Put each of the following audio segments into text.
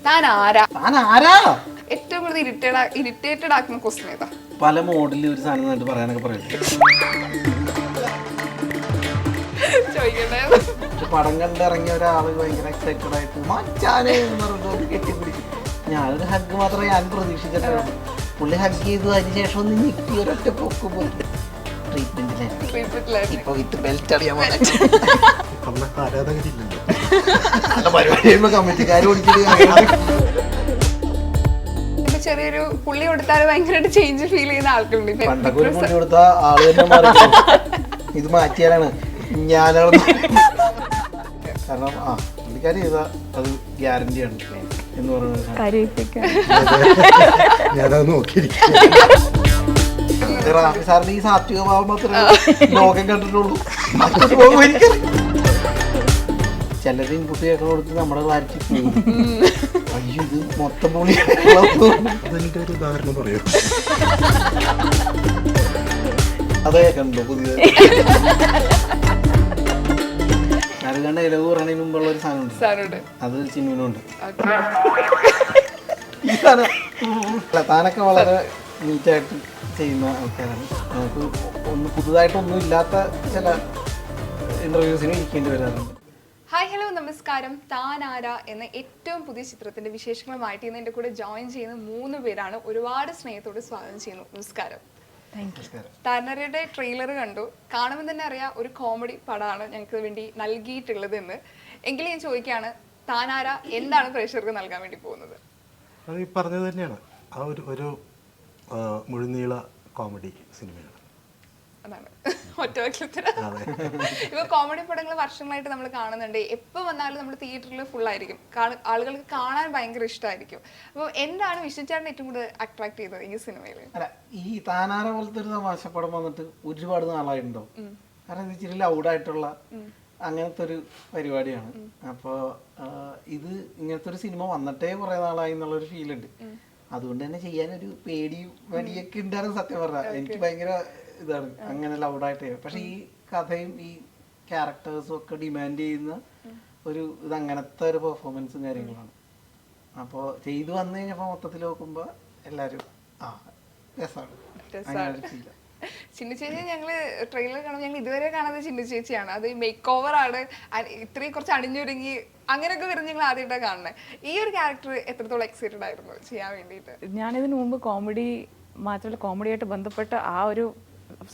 താൻ ആരാ? ആരാ? ഏറ്റവും കൂടുതൽ ഇറിറ്റേറ്റഡ് ആക്കുന്ന ക്വസ്റ്റ്യൻ ഏതാ? പല മോഡലിൽ ഒരു സാധനം നന്നായിട്ട് പറയാനൊക്കെ പറയട്ടെ. പടം കണ്ടിറങ്ങിയ ഒരാള് ഭയങ്കര എക്സൈറ്റഡ് ആയിട്ട് മച്ചാനെ എന്ന് പറഞ്ഞിട്ട് കെട്ടിപ്പിടിച്ചു. ഞാനൊരു ഹഗ് മാത്രമേ ഞാൻ പ്രതീക്ഷിച്ചിട്ടുള്ളൂ. പുള്ളി ഹഗ് ചെയ്തു, അതിന് ശേഷം ഒന്ന് ഞെക്കി ഒരൊറ്റ പൊക്ക് പോയി. ട്രീറ്റ്മെന്റിലായിരുന്നു. ഇപ്പൊ വിത്ത് ബെൽറ്റ് അറിയാൻ പരിപാടി കമ്മിറ്റിക്കാർ ചെറിയൊരു പുള്ളി കൊടുത്താൽ ഭയങ്കരമായിട്ട് ചേഞ്ച് ഫീൽ ചെയ്യുന്ന ആൾക്കാരുണ്ട്. പണ്ടൊക്കെ ഒരു പുള്ളി കൊടുത്ത ആള് തന്നെ മാറി. ഇത് മാറ്റിയാലാണ് ഞാനാണ്. കാരണം പുള്ളിക്കാരി ചെയ്താ അത് ഗ്യാരണ്ടിയാണ് എന്ന് പറയുന്നത്. ഞാനത് നോക്കിയിരിക്കും. റാഫി സാറിന്റെ ഈ സാത്വിക ഭാവം മാത്രമേ ലോകം കണ്ടിട്ടുള്ളൂ. മറ്റൊരു പോകും എനിക്കറിയാം. ചിലര് ഇൻപുട്ട് കേൾക്കാൻ കൊടുത്ത് നമ്മുടെ ക്ലാരിറ്റി പോകും. അയ്യോ ഇത് മൊത്തം പൊളി. അതെന്റെ ഒരു ഉദാഹരണം പറയൂ. അതേ കണ്ടോ പുതിയത് നരകണ്ട ഇലവ് പറയണതിന് മുമ്പുള്ള ഒരു സാധനമുണ്ട്. അത് ചിന്നുവിനുണ്ട്. ഈ സാധനം താനൊക്കെ വളരെ നീറ്റായിട്ട് ചെയ്യുന്ന ആൾക്കാരാണ്. നമുക്ക് പുതുതായിട്ടൊന്നും ഇല്ലാത്ത ചില ഇന്റർവ്യൂസിന് ഇരിക്കേണ്ടി വരാറുണ്ട്. ഹായ് ഹലോ നമസ്കാരം. താൻ ആരാ എന്ന ഏറ്റവും പുതിയ ചിത്രത്തിന്റെ വിശേഷങ്ങളുമായിട്ട് ഇന്ന് എൻ്റെ കൂടെ ജോയിൻ ചെയ്യുന്ന 3 പേരാണ്. ഒരുപാട് സ്നേഹത്തോട് സ്വാഗതം ചെയ്യുന്നു. നമസ്കാരം. താനാരയുടെ ട്രെയിലർ കണ്ടു. കാണുമ്പോൾ തന്നെ അറിയാം ഒരു കോമഡി പടമാണ് ഞങ്ങൾക്ക് വേണ്ടി നൽകിയിട്ടുള്ളത് എന്ന്. എങ്കിലും ഞാൻ ചോദിക്കുകയാണ്, താനാര എന്താണ് പ്രേക്ഷകർക്ക് നൽകാൻ വേണ്ടി പോകുന്നത്? അത് ഈ പറഞ്ഞത് തന്നെയാണ്. ആ ഒരു മുഴുനീള കോമഡി സിനിമയാണ്. അതാണ് ഒറ്റ വാക്കിലുത്തരം. ഇപ്പൊ കോമഡി പടങ്ങൾ വർഷങ്ങളായിട്ട് നമ്മൾ കാണുന്നുണ്ട്. എപ്പോ വന്നാലും നമ്മുടെ തിയേറ്ററിൽ ഫുൾ ആയിരിക്കും. ആളുകൾക്ക് കാണാൻ ഭയങ്കര ഇഷ്ടമായിരിക്കും. അപ്പോൾ എന്താണ് വിഷ്ണുചേട്ടൻ ഏറ്റവും കൂടുതൽ അട്രാക്ട് ചെയ്തത് ഈ സിനിമയിൽ? അല്ല, ഈ താനാര പോലത്തെ ഒരു തമാശപ്പടം വന്നിട്ട് ഒരുപാട് നാളായിട്ടുണ്ടോ? കാരണം ഇത് ഇച്ചിരി ലൗഡായിട്ടുള്ള അങ്ങനത്തെ ഒരു പരിപാടിയാണ്. അപ്പോൾ ഇത് ഇങ്ങനത്തെ ഒരു സിനിമ വന്നിട്ടേ കുറെ നാളായി എന്നുള്ളൊരു ഫീലുണ്ട്. അതുകൊണ്ട് തന്നെ ചെയ്യാനൊരു പേടിയും വടിയൊക്കെ ഉണ്ടായിരുന്നു. സത്യം പറഞ്ഞാൽ എനിക്ക് ഭയങ്കര ഇതാണ് അങ്ങനെ ലൗഡായിട്ട്. പക്ഷെ ഈ കഥയും ഈ ക്യാരക്ടേഴ്സും ഒക്കെ ഡിമാൻഡ് ചെയ്യുന്ന ഒരു ഇത് അങ്ങനത്തെ ഒരു പെർഫോമൻസും കാര്യങ്ങളാണ്. അപ്പോൾ ചെയ്തു വന്നു കഴിഞ്ഞപ്പോൾ മൊത്തത്തിൽ നോക്കുമ്പോൾ എല്ലാവരും രസമാണ്. ചിന്നു ചേച്ചി ഞങ്ങള് ട്രെയിലർ കാണുമ്പോൾ ഞങ്ങൾ ഇതുവരെ കാണുന്നത് ചിന്നു ചേച്ചിയാണ്. അത് മേക്ക് ഓവർ ആണ്, ഇത്രയും കുറച്ച് അണിഞ്ഞൊരുങ്ങി അങ്ങനെയൊക്കെ വരുന്ന ഞങ്ങൾ ആദ്യമായിട്ടാണ് കാണുന്നത്. ഈ ഒരു ക്യാരക്ടർ എത്രത്തോളം എക്സൈറ്റഡ് ആയിരുന്നു ചെയ്യാൻ വേണ്ടിയിട്ട്? ഞാനിതിനു മുമ്പ് കോമഡി മാത്രമല്ല കോമഡിയായിട്ട് ബന്ധപ്പെട്ട ആ ഒരു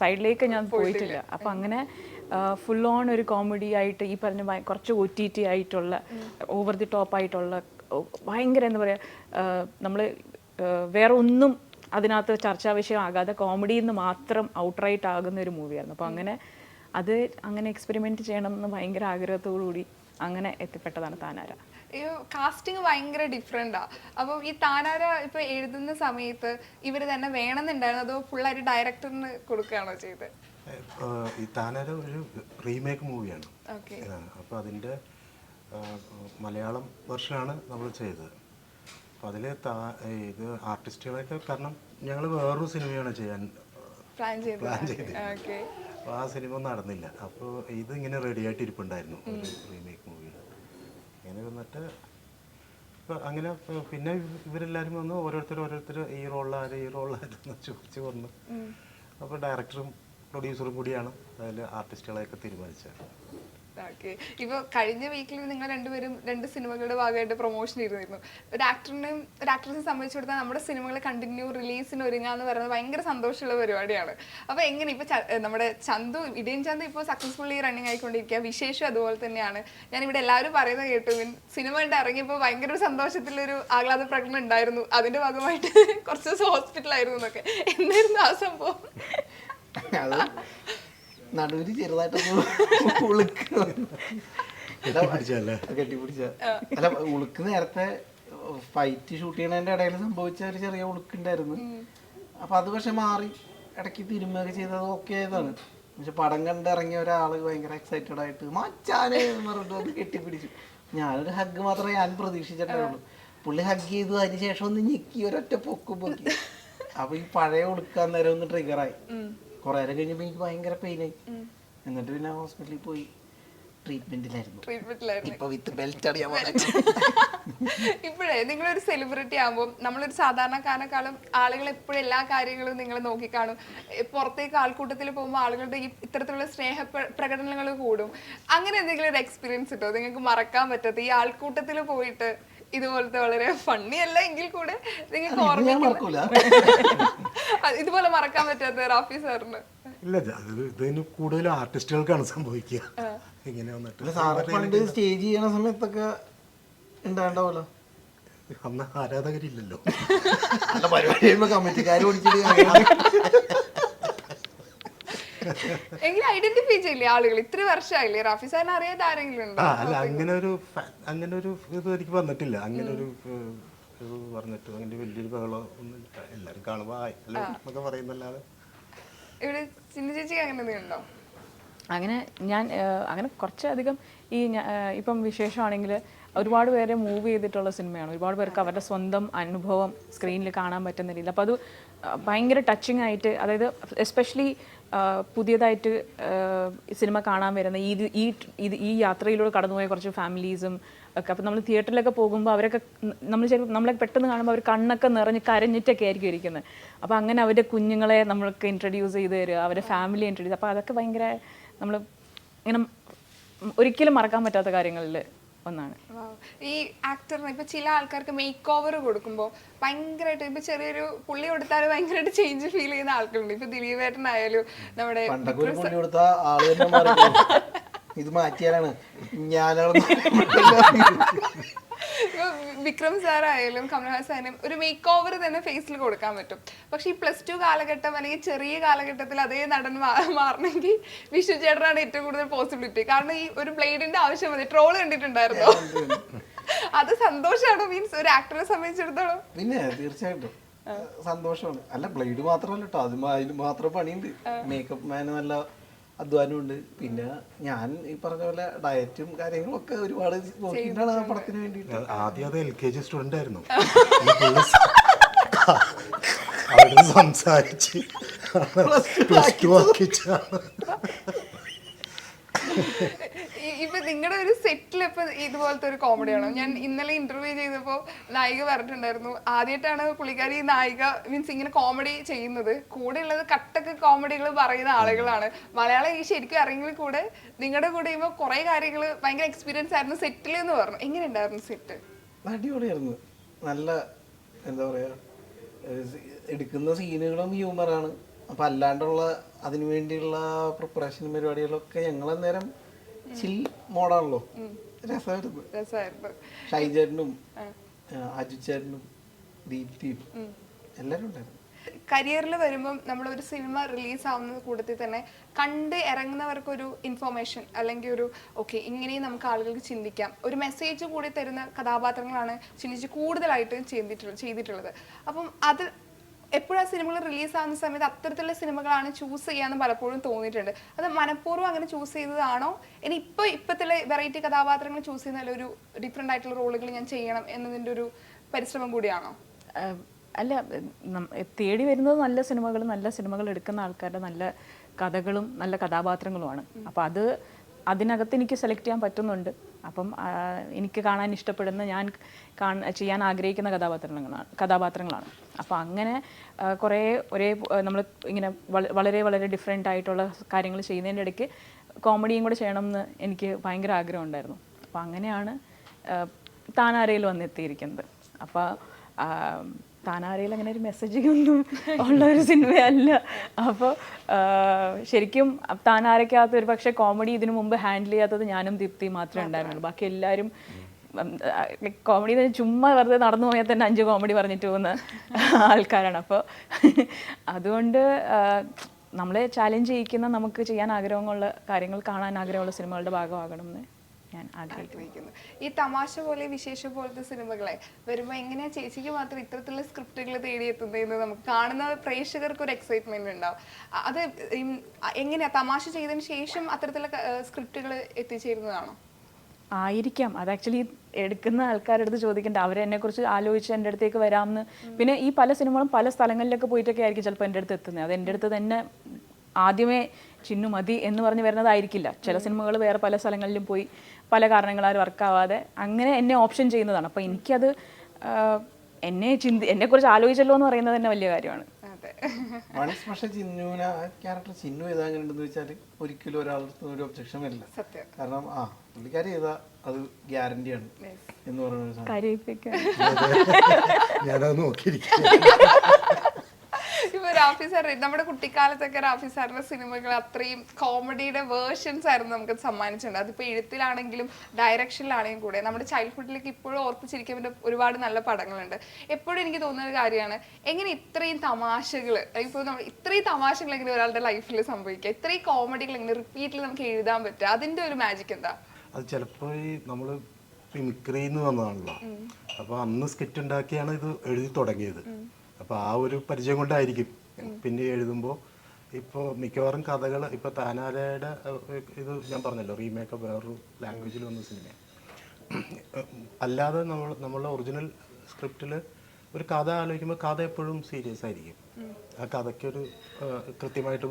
സൈഡിലേക്ക് ഞാൻ പോയിട്ടില്ല. അപ്പം അങ്ങനെ ഫുൾ ഓൺ ഒരു കോമഡി ആയിട്ട് ഈ പറഞ്ഞ കുറച്ച് OTT ആയിട്ടുള്ള ഓവർ ദി ടോപ്പ് ആയിട്ടുള്ള ഭയങ്കര എന്താ പറയുക, നമ്മൾ വേറെ ഒന്നും അതിനകത്ത് ചർച്ചാ വിഷയമാകാതെ കോമഡിയിൽ നിന്ന് മാത്രം ഔട്ട്റൈറ്റ് ആകുന്ന ഒരു മൂവിയായിരുന്നു. അപ്പോൾ അങ്ങനെ എക്സ്പെരിമെൻറ്റ് ചെയ്യണം എന്ന് ഭയങ്കര ആഗ്രഹത്തോടു കൂടി അങ്ങനെ എത്തിപ്പെട്ടതാണ് താനാര. ഈ കാസ്റ്റിംഗ് ഭയങ്കര ഡിഫറെന്റാ. അപ്പം ഈ താനാര ഇപ്പൊ എഴുതുന്ന സമയത്ത് ഇവര് തന്നെ വേണമെന്നുണ്ടായിരുന്നു, അതോ ഫുള്ളായിട്ട് ഡയറക്ടറിന് കൊടുക്കുകയാണോ ചെയ്തത്? ഈ താനാര ഒരു റീമേക്ക് മൂവിയാണ്. അപ്പോൾ അതിൻ്റെ മലയാളം വെർഷനാണ് നമ്മൾ ചെയ്തത്. അപ്പോൾ അതിൽ ഇത് ആർട്ടിസ്റ്റുകളൊക്കെ കാരണം ഞങ്ങൾ വേറൊരു സിനിമയാണ് ചെയ്യാൻ പ്ലാൻ ചെയ്തത്. അപ്പോൾ ആ സിനിമ നടന്നില്ല. അപ്പോൾ ഇത് ഇങ്ങനെ റെഡി ആയിട്ട് ഇരിപ്പുണ്ടായിരുന്നു ഒരു റീമേക്ക് മൂവിയിൽ. അങ്ങനെ വന്നിട്ട് അങ്ങനെ പിന്നെ ഇവരെല്ലാവരും വന്ന് ഓരോരുത്തർ ഈ റോളിലാരെന്ന് ചോദിച്ച് വന്നു. അപ്പോൾ ഡയറക്ടറും പ്രൊഡ്യൂസറും കൂടിയാണ് അതിൽ ആർട്ടിസ്റ്റുകളെയൊക്കെ തീരുമാനിച്ചത്. ഓക്കെ. ഇപ്പോൾ കഴിഞ്ഞ വീക്കിൽ നിങ്ങൾ രണ്ടുപേരും 2 സിനിമകളുടെ ഭാഗമായിട്ട് പ്രൊമോഷൻ ഇരുന്നിരുന്നു. ഒരു ആക്ട്രസിനെ സംബന്ധിച്ച് കൊടുത്താൽ നമ്മുടെ സിനിമകൾ കണ്ടിന്യൂ റിലീസിന് ഒരുങ്ങാന്ന് പറയുന്നത് ഭയങ്കര സന്തോഷമുള്ള പരിപാടിയാണ്. അപ്പോൾ എങ്ങനെ ഇപ്പോൾ നമ്മുടെ ഇടയൻ ചന്തു ഇപ്പോൾ സക്സസ്ഫുള്ളി റണ്ണിങ് ആയിക്കൊണ്ടിരിക്കുക, വിശേഷം അതുപോലെ തന്നെയാണ്. ഞാനിവിടെ എല്ലാവരും പറയുന്നത് കേട്ടു, സിനിമ കണ്ട് ഇറങ്ങിയപ്പോൾ ഭയങ്കര ഒരു സന്തോഷത്തിലൊരു ആഹ്ലാദ പ്രകടനം ഉണ്ടായിരുന്നു, അതിൻ്റെ ഭാഗമായിട്ട് കുറച്ച് ദിവസം ഹോസ്പിറ്റലായിരുന്നു എന്നൊക്കെ. എന്തായിരുന്നു ആ സംഭവം? നടുവിന് ചെറുതായിട്ടൊന്ന് കെട്ടിപ്പിടിച്ച അല്ല, ഉളുക്ക് നേരത്തെ ഫൈറ്റ് ഷൂട്ട് ചെയ്യണതിന്റെ ഇടയിൽ സംഭവിച്ച ഒരു ചെറിയ ഉളുക്കുണ്ടായിരുന്നു. അപ്പൊ അത് പക്ഷെ മാറി ഇടയ്ക്ക് തിരുമ്മൊക്കെ ചെയ്തത് ഓക്കെ ആയതാണ്. പക്ഷെ പടം കണ്ടിറങ്ങിയ ഒരാള് ഭയങ്കര എക്സൈറ്റഡ് ആയിട്ട് മച്ചാനെ എന്ന് പറഞ്ഞിട്ട് കെട്ടിപ്പിടിച്ചു. ഞാനൊരു ഹഗ് മാത്രമേ ഞാൻ പ്രതീക്ഷിച്ചിട്ടുള്ളൂ. പുള്ളി ഹഗ് ചെയ്തു, അതിന് ശേഷം ഒന്ന് ഞെക്കി ഒരൊറ്റ പൊക്കും പൊക്കി. അപ്പൊ ഈ പഴയ ഉളുക്കാൻ നേരം ഒന്ന് ട്രിഗറായി. കുറെ നേരം കഴിഞ്ഞപ്പോൾ എനിക്ക് ഭയങ്കര പെയിനായി. എന്നിട്ട് പിന്നെ ഹോസ്പിറ്റലിൽ പോയി ട്രീറ്റ്മെന്റിലായിരുന്നു. ഇപ്പൊ വിത്ത് ബെൽറ്റ് അറിയാൻ ഇപ്പോഴേ നിങ്ങളൊരു സെലിബ്രിറ്റി ആകുമ്പോൾ നമ്മളൊരു സാധാരണക്കാരനെക്കാളും ആളുകൾ എപ്പോഴും എല്ലാ കാര്യങ്ങളും നിങ്ങൾ നോക്കിക്കാണും. പുറത്തേക്ക് ആൾക്കൂട്ടത്തിൽ പോകുമ്പോൾ ആളുകളുടെ ഈ ഇത്തരത്തിലുള്ള സ്നേഹ പ്രകടനങ്ങൾ കൂടും. അങ്ങനെ എന്തെങ്കിലും ഒരു എക്സ്പീരിയൻസ് കിട്ടോ നിങ്ങൾക്ക് മറക്കാൻ പറ്റാത്ത ഈ ആൾക്കൂട്ടത്തിൽ പോയിട്ട് ഇതുപോലത്തെ വളരെ ഫണ്ണി അല്ല എങ്കിൽ കൂടെ നിങ്ങൾക്ക് ഓർമ്മിക്കുന്ന ഇതുപോലെ മറക്കാൻ പറ്റാത്ത റാഫി സാറിന്? ഇല്ല, ഇതിന് കൂടുതലും ആർട്ടിസ്റ്റുകൾക്കാണ് സംഭവിക്കുക. ഇങ്ങനെ വന്നിട്ട് സ്റ്റേജ് ചെയ്യണ സമയത്തൊക്കെ ഉണ്ടാവല്ലോ, അന്ന് ആരാധകരില്ലല്ലോ, പരിപാടി കമ്മിറ്റിക്കാർ ഓടിച്ചിട്ട് എങ്ങനെ ഐഡന്റിഫൈ ചെയ്യില്ലേ ആളുകൾ? ഇത്ര വർഷമായില്ലേ, റാഫി സാറിന് അറിയാതെ ആരെങ്കിലും ഉണ്ടോ? അല്ല, അങ്ങനെ ഒരു ഇത് എനിക്ക് വന്നിട്ടില്ല. അങ്ങനെ ഒരു പറഞ്ഞിട്ട് അങ്ങനെ വലിയൊരു ബഹളം ഒന്നും എല്ലാവരും കാണുമ്പോ ഹലോ എന്നൊക്കെ പറയുന്നല്ലാതെ. ഇവിടെ ചിന്നി ചേച്ചി അങ്ങനെ ഉണ്ടോ? അങ്ങനെ ഞാൻ അങ്ങനെ കുറച്ചധികം ഈ ഇപ്പം വിശേഷമാണെങ്കിൽ ഒരുപാട് പേരെ മൂവ് ചെയ്തിട്ടുള്ള സിനിമയാണ്. ഒരുപാട് പേർക്ക് അവരുടെ സ്വന്തം അനുഭവം സ്ക്രീനിൽ കാണാൻ പറ്റുന്ന രീതിയിൽ. അപ്പോൾ അത് ഭയങ്കര ടച്ചിങ് ആയിട്ട്, അതായത് എസ്പെഷ്യലി പുതിയതായിട്ട് സിനിമ കാണാൻ വരുന്ന ഈ യാത്രയിലൂടെ കടന്നുപോയ കുറച്ച് ഫാമിലീസും ഒക്കെ. അപ്പോൾ നമ്മൾ തിയേറ്ററിലൊക്കെ പോകുമ്പോൾ അവരൊക്കെ നമ്മളെ പെട്ടെന്ന് കാണുമ്പോൾ അവർ കണ്ണൊക്കെ നിറഞ്ഞ് കരഞ്ഞിട്ടൊക്കെ ആയിരിക്കും ഇരിക്കുന്നത്. അപ്പോൾ അങ്ങനെ അവരുടെ കുഞ്ഞുങ്ങളെ നമ്മൾക്ക് ഇൻട്രൊഡ്യൂസ് ചെയ്ത് തരിക, അവരുടെ ഫാമിലി ഇൻട്രൊഡ്യൂസ്. അപ്പോൾ അതൊക്കെ ഭയങ്കര നമ്മൾ ഇങ്ങനെ ഒരിക്കലും മറക്കാൻ പറ്റാത്ത കാര്യങ്ങളിൽ ഒന്നാണ്. ഈ ആക്ടറിന് ഇപ്പൊ ചില ആൾക്കാർക്ക് മേക്ക് ഓവർ കൊടുക്കുമ്പോൾ ഭയങ്കരമായിട്ട് ഇപ്പൊ ചെറിയൊരു പുള്ളി കൊടുത്താൽ ഭയങ്കരമായിട്ട് ചേഞ്ച് ഫീൽ ചെയ്യുന്ന ആൾക്കാരുണ്ട്. ഇപ്പൊ ദിലീപേട്ടനായാലും നമ്മുടെ ഇത് മാറ്റിയാലാണ് വിക്രം സാറായാലും കമൽഹാസനും ഒരു മേക്ക് ഓവർ തന്നെ ഫേസിൽ കൊടുക്കാൻ പറ്റും. പക്ഷെ ഈ +2 കാലഘട്ടം അല്ലെങ്കിൽ ചെറിയ കാലഘട്ടത്തിൽ അതേ നടൻ മാറണമെങ്കിൽ വിഷു ചേട്ടനാണ് ഏറ്റവും കൂടുതൽ പോസിബിലിറ്റി. കാരണം ഈ ഒരു ബ്ലേഡിന്റെ ആവശ്യം മതി. ട്രോള് കണ്ടിട്ടുണ്ടായിരുന്നോ? അത് സന്തോഷമാണോ? മീൻസ് ഒരു ആക്ടറെ സംബന്ധിച്ചിടത്തോളം പിന്നെ തീർച്ചയായിട്ടും സന്തോഷമാണ്. അല്ല, ബ്ലേഡ് മാത്രമല്ല കേട്ടോ, അതിന് മാത്രം പണിയുണ്ട്. മേക്കപ്പ് മാന് നല്ല അധ്വാനമുണ്ട്. പിന്നെ ഞാൻ ഈ പറഞ്ഞ പോലെ ഡയറ്റും കാര്യങ്ങളൊക്കെ ഒരുപാട് നോക്കിയിട്ടാണ് ആ പടത്തിന് വേണ്ടിയിട്ട്. ആദ്യം അത് LKG സ്റ്റുഡന്റ് ആയിരുന്നു. അവിടെ സംസാരിച്ച് ഇപ്പൊ നിങ്ങളുടെ ഒരു സെറ്റിൽ ഇപ്പൊ ഇതുപോലത്തെ ഒരു കോമഡിയാണോ? ഞാൻ ഇന്നലെ ഇന്റർവ്യൂ ചെയ്തപ്പോ നായിക പറഞ്ഞിട്ടുണ്ടായിരുന്നു ആദ്യമായിട്ടാണ് പുള്ളിക്കാരി ഈ നായിക മീൻസ് ഇങ്ങനെ കോമഡി ചെയ്യുന്നത്. കൂടെ ഉള്ളത് കട്ടൊക്കെ കോമഡികൾ പറയുന്ന ആളുകളാണ്. മലയാളം ഈ ശരിക്കും അറിയെങ്കിൽ കൂടെ നിങ്ങളുടെ കൂടെ ചെയ്യുമ്പോൾ കുറെ കാര്യങ്ങൾ ഭയങ്കര എക്സ്പീരിയൻസ് ആയിരുന്നു സെറ്റിൽ എന്ന് പറഞ്ഞു. എങ്ങനെ ഉണ്ടായിരുന്നു സെറ്റ്? അടിപൊളിയായിരുന്നു. നല്ല എന്താ പറയാ, എടുക്കുന്ന സീനുകളും ഹ്യൂമറാണ്. അപ്പം അല്ലാണ്ടുള്ള അതിനു വേണ്ടിയുള്ള പ്രിപ്പറേഷൻ പരിപാടികളൊക്കെ ഞങ്ങൾ അന്നേരം ചിൽ മോഡാണല്ലോ. രസമായിരുന്നു. ഷൈജേട്ടനും അജു ചേട്ടനും ദീപ്തിയും എല്ലാവരും ഉണ്ടായിരുന്നു. കരിയറിൽ വരുമ്പം നമ്മളൊരു സിനിമ റിലീസ് ആവുന്ന കൂട്ടത്തിൽ തന്നെ കണ്ട് ഇറങ്ങുന്നവർക്കൊരു ഇൻഫോർമേഷൻ അല്ലെങ്കിൽ ഒരു ഓക്കെ ഇങ്ങനെയും നമുക്ക് ആളുകൾക്ക് ചിന്തിക്കാം, ഒരു മെസ്സേജ് കൂടി തരുന്ന കഥാപാത്രങ്ങളാണ് ചിന്തിച്ച് കൂടുതലായിട്ട് ചെയ്തിട്ടുള്ളത്. അപ്പം അത് എപ്പോഴും ആ സിനിമകൾ റിലീസാകുന്ന സമയത്ത് അത്തരത്തിലുള്ള സിനിമകളാണ് ചൂസ് ചെയ്യാന്ന് പലപ്പോഴും തോന്നിയിട്ടുണ്ട്. അത് മനഃപൂർവ്വം അങ്ങനെ ചൂസ് ചെയ്തതാണോ? ഇനി ഇപ്പോഴത്തെ വെറൈറ്റി കഥാപാത്രങ്ങൾ ചൂസ് ചെയ്യുന്ന ഒരു ഡിഫറെൻ്റ് ആയിട്ടുള്ള റോളുകൾ ഞാൻ ചെയ്യണം എന്നതിൻ്റെ ഒരു പരിശ്രമം കൂടിയാണോ? അല്ല, തേടി വരുന്നത് നല്ല സിനിമകൾ എടുക്കുന്ന ആൾക്കാരുടെ നല്ല കഥകളും നല്ല കഥാപാത്രങ്ങളുമാണ്. അപ്പം അതിനകത്ത് എനിക്ക് സെലക്ട് ചെയ്യാൻ പറ്റുന്നുണ്ട്. അപ്പം എനിക്ക് കാണാൻ ഇഷ്ടപ്പെടുന്ന, ഞാൻ ചെയ്യാൻ ആഗ്രഹിക്കുന്ന കഥാപാത്രങ്ങളാണ്. അപ്പോൾ അങ്ങനെ കുറേ നമ്മൾ ഇങ്ങനെ വളരെ വളരെ ഡിഫറെൻ്റ് ആയിട്ടുള്ള കാര്യങ്ങൾ ചെയ്യുന്നതിൻ്റെ ഇടയ്ക്ക് കോമഡിയും കൂടെ ചെയ്യണമെന്ന് എനിക്ക് ഭയങ്കര ആഗ്രഹം ഉണ്ടായിരുന്നു. അപ്പോൾ അങ്ങനെയാണ് താനാരയിൽ വന്നെത്തിയിരിക്കുന്നത്. അപ്പോൾ താനാരയിൽ അങ്ങനെ ഒരു മെസ്സേജിങ് ഒന്നും ഉള്ള ഒരു സിനിമയല്ല. അപ്പോൾ ശരിക്കും താനാരയ്ക്കകത്ത് ഒരു പക്ഷേ കോമഡി ഇതിനു മുമ്പ് ഹാൻഡിൽ ചെയ്യാത്തത് ഞാനും ദീപ്തി മാത്രമേ ഉണ്ടായിരുന്നുള്ളൂ. ബാക്കി എല്ലാവരും കോമഡി ചുമ്മാ വെറുതെ നടന്നു പോയാൽ തന്നെ 5 കോമഡി പറഞ്ഞിട്ട് പോകുന്ന ആൾക്കാരാണ്. അപ്പോൾ അതുകൊണ്ട് നമ്മളെ ചാലഞ്ച് ചെയ്യിക്കുന്ന, നമുക്ക് ചെയ്യാൻ ആഗ്രഹമുള്ള കാര്യങ്ങൾ, കാണാൻ ആഗ്രഹമുള്ള സിനിമകളുടെ ഭാഗമാകണം എന്ന് ഞാൻ ആഗ്രഹിക്കുന്നു. ഈ തമാശ പോലെ വിശേഷ പോലത്തെ സിനിമകളെ വരുമ്പോൾ എങ്ങനെയാ ചേച്ചിക്ക് മാത്രം ഇത്തരത്തിലുള്ള സ്ക്രിപ്റ്റുകൾ തേടിയെത്തുന്നതെന്ന് നമുക്ക് കാണുന്ന പ്രേക്ഷകർക്ക് ഒരു എക്സൈറ്റ്മെന്റ് ഉണ്ടാവും. അത് എങ്ങനെയാ തമാശ ചെയ്തതിന് ശേഷം അത്തരത്തിലുള്ള സ്ക്രിപ്റ്റുകൾ എത്തിച്ചേരുന്നതാണോ? ആയിരിക്കാം. അത് ആക്ച്വലി എടുക്കുന്ന ആൾക്കാരുടെ അടുത്ത് ചോദിക്കേണ്ട. അവരെന്നെക്കുറിച്ച് ആലോചിച്ച് എൻ്റെ അടുത്തേക്ക് വരാമെന്ന്. പിന്നെ ഈ പല സിനിമകളും പല സ്ഥലങ്ങളിലൊക്കെ പോയിട്ടൊക്കെ ആയിരിക്കും ചിലപ്പോൾ എൻ്റെ അടുത്ത് എത്തുന്നത്. അത് എൻ്റെ അടുത്ത് തന്നെ ആദ്യമേ ചിന്നു മതി എന്ന് പറഞ്ഞ് വരുന്നതായിരിക്കില്ല. ചില സിനിമകൾ വേറെ പല സ്ഥലങ്ങളിലും പോയി പല കാരണങ്ങളാൽ വർക്കാവാതെ അങ്ങനെ എന്നെ ഓപ്ഷൻ ചെയ്യുന്നതാണ്. അപ്പോൾ എനിക്കത് എന്നെക്കുറിച്ച് ആലോചിച്ചല്ലോ എന്ന് പറയുന്നത് തന്നെ വലിയ കാര്യമാണ്. പക്ഷെ ചിന്നുവിന് ആ ക്യാരക്ടർ ചിന്നു ചെയ്താൽ അങ്ങനെ ഉണ്ടെന്ന് വെച്ചാൽ ഒരിക്കലും ഒരാൾക്ക് ഒരു ഒബ്ജക്ഷൻ വരില്ല. കാരണം പുള്ളിക്കാരി ചെയ്താൽ അത് ഗ്യാരണ്ടിയാണ് എന്ന് പറയുന്നത്. ഞാനത് നോക്കിയിരിക്കും. ഇപ്പൊ റാഫി സാർ, നമ്മുടെ കുട്ടിക്കാലത്തൊക്കെ റാഫി സാറിന്റെ സിനിമകൾ അത്രയും കോമഡിയുടെ വേർഷൻസ് ആയിരുന്നു നമുക്ക് സമ്മാനിച്ചിട്ടുണ്ട്. അതിപ്പോ എഴുത്തിലാണെങ്കിലും ഡയറക്ഷനിലാണെങ്കിലും കൂടെ നമ്മുടെ ചൈൽഡ്ഹുഡിലേക്ക് ഇപ്പോഴും ഓർപ്പിച്ചിരിക്കാൻ പറ്റുന്ന ഒരുപാട് നല്ല പടങ്ങളുണ്ട്. എപ്പോഴും എനിക്ക് തോന്നുന്ന ഒരു കാര്യമാണ്, എങ്ങനെ ഇത്രയും തമാശകൾ, ഇപ്പോൾ നമ്മൾ ഇത്രയും തമാശകൾ എങ്ങനെ ഒരാളുടെ ലൈഫിൽ സംഭവിക്കുക, ഇത്രയും കോമഡികൾ എങ്ങനെ റിപ്പീറ്റിൽ നമുക്ക് എഴുതാൻ പറ്റുക, അതിന്റെ ഒരു മാജിക് എന്താ? അത് ചിലപ്പോൾ നമ്മൾ മിമിക്രിന്ന് വന്നതാണല്ലോ. അപ്പോൾ അന്ന് സ്കിറ്റ് ഉണ്ടാക്കിയാണ് ഇത് എഴുതി തുടങ്ങിയത്. അപ്പോൾ ആ ഒരു പരിചയം കൊണ്ടായിരിക്കും പിന്നെ എഴുതുമ്പോൾ. ഇപ്പോൾ മിക്കവാറും കഥകൾ, ഇപ്പോൾ താനാരയുടെ ഇത് ഞാൻ പറഞ്ഞല്ലോ, റീമേക്ക് വേറൊരു ലാംഗ്വേജിൽ വന്ന സിനിമ അല്ലാതെ നമ്മളുടെ ഒറിജിനൽ സ്ക്രിപ്റ്റിൽ ഒരു കഥ ആലോചിക്കുമ്പോൾ കഥ എപ്പോഴും സീരിയസ് ആയിരിക്കും. ആ കഥയ്ക്കൊരു കൃത്യമായിട്ട്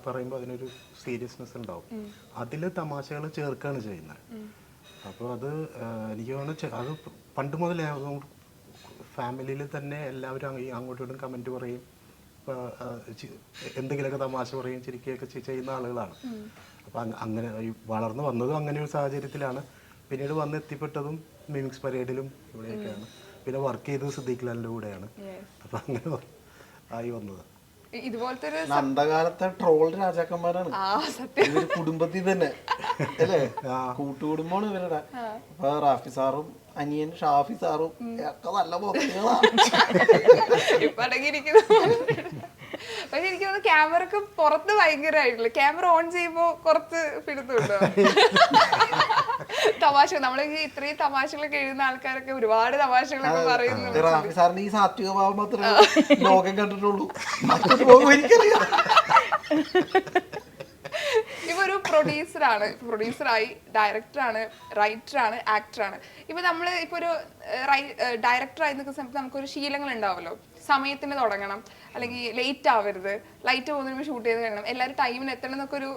പറയുമ്പോൾ അതിനൊരു സീരിയസ്നെസ് ഉണ്ടാവും. അതിൽ തമാശകൾ ചേർക്കുകയാണ് ചെയ്യുന്നത്. അപ്പോൾ അത് എനിക്ക് തോന്നുന്നു അത് പണ്ട് മുതലേ ഫാമിലിയിൽ തന്നെ എല്ലാവരും അങ്ങോട്ടും ഇങ്ങോട്ടും കമൻറ്റ് പറയും, എന്തെങ്കിലുമൊക്കെ തമാശ പറയും, ചിരിക്കുകയൊക്കെ ചെയ്യുന്ന ആളുകളാണ്. അപ്പം അങ്ങനെ വളർന്നു വന്നതും അങ്ങനെ ഒരു സാഹചര്യത്തിലാണ്. പിന്നീട് വന്നെത്തിപ്പെട്ടതും മിമിക്സ് പരേഡിലും ഇവിടെയൊക്കെയാണ്. പിന്നെ വർക്ക് ചെയ്തത് സിദ്ദീഖ് ലാലിൻ്റെ കൂടെയാണ്. അപ്പം അങ്ങനെ ആയി വന്നത്. ഇതുപോലത്തെ ഒരു അന്ധകാലത്തെ ട്രോൾ രാജാക്കന്മാരാണ് ഇവര്, കുടുംബത്തിൽ തന്നെ അല്ലേ, കൂട്ടുകുടുംബമാണ് ഇവരുടെ. അപ്പൊ റാഫി സാറും അനിയൻ ഷാഫി സാറും ഒക്കെ നല്ല ബോക്സുകളാണ് ഇപ്പൊ അടങ്ങിയിരിക്കുന്നു. പക്ഷെ എനിക്ക് തോന്നുന്നു ക്യാമറക്ക് പുറത്ത് ഭയങ്കരമായിട്ടില്ല, ക്യാമറ ഓൺ ചെയ്യുമ്പോ കുറച്ച് പിടുത്തുണ്ടോ തമാശ. നമ്മൾ ഇത്രയും തമാശകളൊക്കെ എഴുതുന്ന ആൾക്കാരൊക്കെ ഒരുപാട് തമാശകളൊക്കെ പറയുന്നു. റാഫി സാറിന്റെ ഈ സാത്വിക ഭാവം മാത്രമേ ലോകം കണ്ടിട്ടുള്ളൂ, മറ്റൊരു ഭാവം എനിക്കറിയാം. ഇപ്പൊ ഒരു പ്രൊഡ്യൂസറായി, ഡയറക്ടറാണ്, റൈറ്ററാണ്, ആക്ടറാണ്. ഇപ്പൊ നമ്മള് ഇപ്പൊ ഒരു ഡയറക്ടറായി നിൽക്കുന്ന സമയത്ത് നമുക്കൊരു ശീലങ്ങൾ ഉണ്ടാവുമല്ലോ. സമയത്തിന് തുടങ്ങണം, അല്ലെങ്കിൽ ലേറ്റ് ആവരുത്, ലൈറ്റ് പോകുന്നതിന് ഷൂട്ട് ചെയ്ത് കഴിയണം, എല്ലാവരും ടൈമിന് എത്തണം എന്നൊക്കെ ഒരു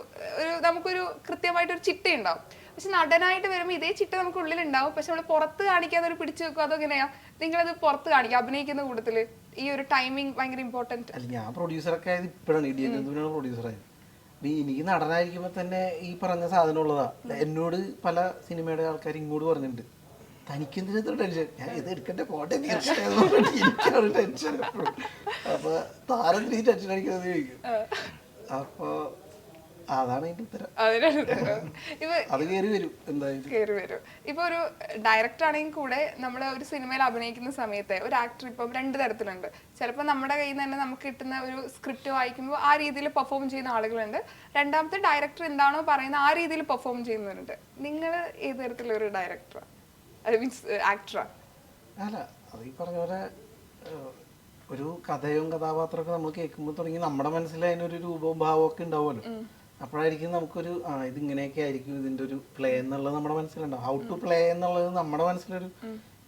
നമുക്കൊരു കൃത്യമായിട്ടൊരു ചിട്ടയുണ്ടാവും. പക്ഷെ നടനായിട്ട് വരുമ്പോൾ ഇതേ ചിട്ട നമുക്ക് ഉള്ളിലുണ്ടാവും, പക്ഷെ നമ്മൾ പുറത്ത് കാണിക്കാതെ ഒരു പിടിച്ചു വെക്കും. അതെങ്ങനെയാ നിങ്ങളത് പുറത്ത് കാണിക്കുക അഭിനയിക്കുന്ന കൂട്ടത്തില്? ഈ ഒരു ടൈമിങ് ഭയങ്കര ഇമ്പോർട്ടന്റ്. അല്ല, ഞാൻ പ്രൊഡ്യൂസറൊക്കെ ആയത് ഇപ്പോഴാണ്, ഇടിയാണ് പ്രൊഡ്യൂസറായത്. എനിക്ക് നടനായിരിക്കുമ്പോ തന്നെ ഈ പറഞ്ഞ സാധനം ഉള്ളതാ. എന്നോട് പല സിനിമയുടെ ആൾക്കാർ ഇങ്ങോട്ട് പറഞ്ഞിട്ടുണ്ട്, തനിക്കെന്തിനാ ഇത്ര ടെൻഷൻ, ഞാൻ ഇത് എടുക്കട്ടെ പോട്ടെ എനിക്കാണ് ടെൻഷൻ എപ്പോഴും. അപ്പൊ താരം നീ ടെൻഷൻ അടിക്കുന്നത് ചോദിക്കും. അപ്പൊ അതാണ് അതിന്റെ ഉത്തരം. അത് കയറി വരും, എന്തായാലും കയറി വരും. ഇപ്പൊ ഒരു ഡയറക്ടർ ആണെങ്കിൽ കൂടെ നമ്മൾ ഒരു സിനിമയിൽ അഭിനയിക്കുന്ന സമയത്ത് ഒരു ആക്ടർ ഇപ്പം 2 തരത്തിലുണ്ട്. ചിലപ്പോൾ നമ്മുടെ കയ്യിൽ നിന്ന് തന്നെ നമുക്ക് കിട്ടുന്ന ഒരു സ്ക്രിപ്റ്റ് വായിക്കുമ്പോൾ ആ രീതിയിൽ പെർഫോം ചെയ്യുന്ന ആളുകളുണ്ട്. രണ്ടാമത്തെ ഡയറക്ടർ എന്താണോ പറയുന്ന ആ രീതിയിൽ പെർഫോം ചെയ്യുന്നവരുണ്ട്. നിങ്ങൾ ഏത് തരത്തിലുള്ള ഒരു ഡയറക്ടറാ, മീൻസ് ആക്ടറാ? അല്ല, അത് ഈ പറഞ്ഞ പോലെ ഒരു കഥയും കഥാപാത്രമൊക്കെ നമ്മൾ കേൾക്കുമ്പോൾ തുടങ്ങി നമ്മുടെ മനസ്സിൽ അതിനൊരു രൂപവും ഭാവവും ഒക്കെ ഉണ്ടാവുമല്ലോ. അപ്പോഴായിരിക്കും നമുക്കൊരു ഇതിങ്ങനെയൊക്കെ ആയിരിക്കും ഇതിൻ്റെ ഒരു പ്ലേ എന്നുള്ളത് നമ്മുടെ മനസ്സിലുണ്ടാവും. ഹൗ ടു പ്ലേ എന്നുള്ളത് നമ്മുടെ മനസ്സിലൊരു